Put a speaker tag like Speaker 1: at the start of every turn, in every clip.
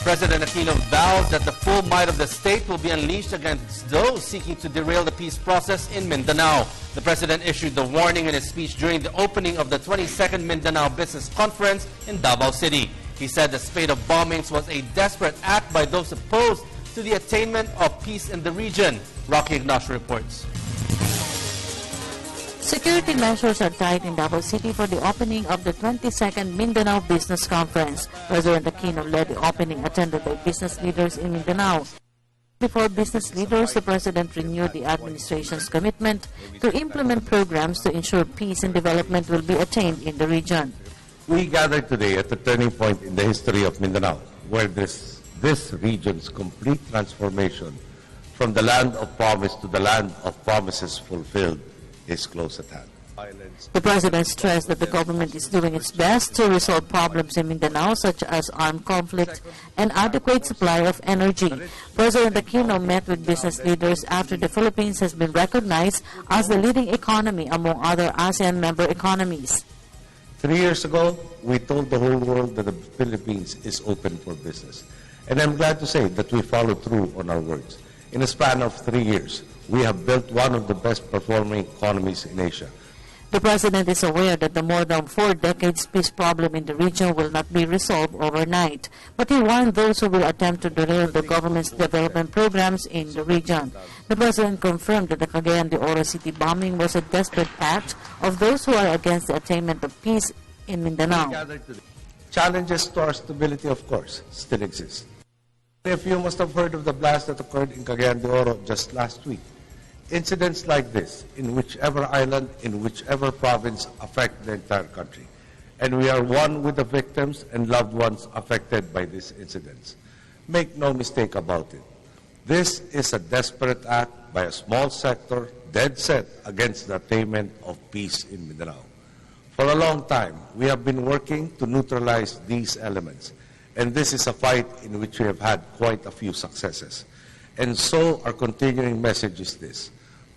Speaker 1: President Aquino vows that the full might of the state will be unleashed against those seeking to derail the peace process in Mindanao. The president issued the warning in his speech during the opening of the 22nd Mindanao Business Conference in Davao City. He said the spate of bombings was a desperate act by those opposed to the attainment of peace in the region. Rocky Ignacio reports.
Speaker 2: Security measures are tight in Davao City for the opening of the 22nd Mindanao Business Conference. President Aquino led the opening, attended by business leaders in Mindanao. Before business leaders, the President renewed the administration's commitment to implement programs to ensure peace and development will be attained in the region.
Speaker 3: We gathered today at the turning point in the history of Mindanao, where this region's complete transformation from the land of promise to the land of promises fulfilled is close at hand.
Speaker 2: The President stressed that the government is doing its best to resolve problems in Mindanao such as armed conflict and adequate supply of energy. President Aquino met with business leaders after the Philippines has been recognized as the leading economy among other ASEAN member economies.
Speaker 3: 3 years ago, we told the whole world that the Philippines is open for business. And I'm glad to say that we followed through on our words. In a span of 3 years, we have built one of the best performing economies in Asia.
Speaker 2: The President is aware that the more than 4 decades peace problem in the region will not be resolved overnight, but he warned those who will attempt to derail the government's development programs in the region. The President confirmed that the Cagayan de Oro City bombing was a desperate act of those who are against the attainment of peace in Mindanao.
Speaker 3: Challenges to our stability, of course, still exist. If you must have heard of the blast that occurred in Cagayan de Oro just last week. Incidents like this, in whichever island, in whichever province, affect the entire country. And we are one with the victims and loved ones affected by these incidents. Make no mistake about it. This is a desperate act by a small sector dead set against the attainment of peace in Mindanao. For a long time, we have been working to neutralize these elements. And this is a fight in which we have had quite a few successes. And so our continuing message is this.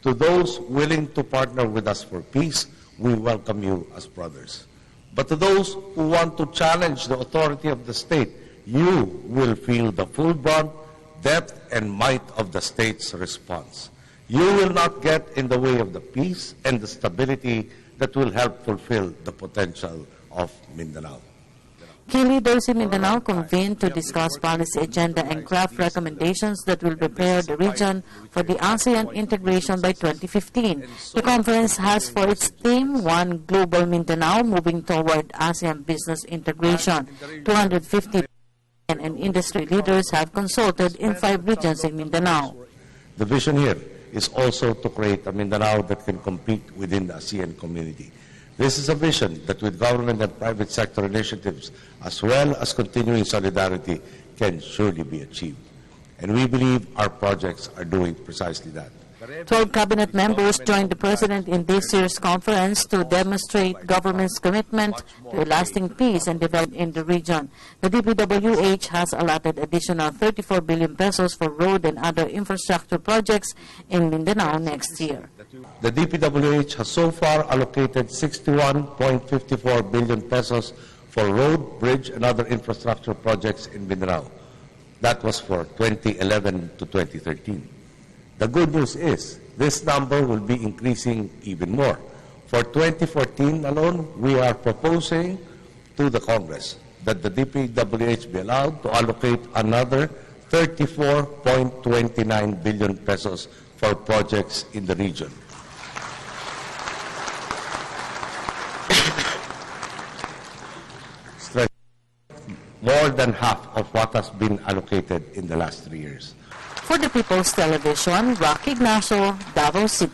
Speaker 3: To those willing to partner with us for peace, we welcome you as brothers. But to those who want to challenge the authority of the state, you will feel the full brunt, depth, and might of the state's response. You will not get in the way of the peace and the stability that will help fulfill the potential of Mindanao.
Speaker 2: Key leaders in Mindanao convened to discuss policy agenda and craft recommendations that will prepare the region for the ASEAN integration by 2015. The conference has for its theme One Global Mindanao, moving toward ASEAN business integration. 250 and industry leaders have consulted in 5 regions in Mindanao.
Speaker 3: The vision here is also to create a Mindanao that can compete within the ASEAN community. This is a vision that with government and private sector initiatives, as well as continuing solidarity, can surely be achieved. And we believe our projects are doing precisely that.
Speaker 2: 12 cabinet members joined the President in this year's conference to demonstrate government's commitment to a lasting peace and development in the region. The DPWH has allotted additional 34 billion pesos for road and other infrastructure projects in Mindanao next year.
Speaker 3: The DPWH has so far allocated 61.54 billion pesos for road, bridge, and other infrastructure projects in Mindanao. That was for 2011 to 2013. The good news is this number will be increasing even more. For 2014 alone, we are proposing to the Congress that the DPWH be allowed to allocate another 34.29 billion pesos for projects in the region. More than half of what has been allocated in the last 3 years.
Speaker 2: For the People's Television, Rocky Ignacio, Davao City.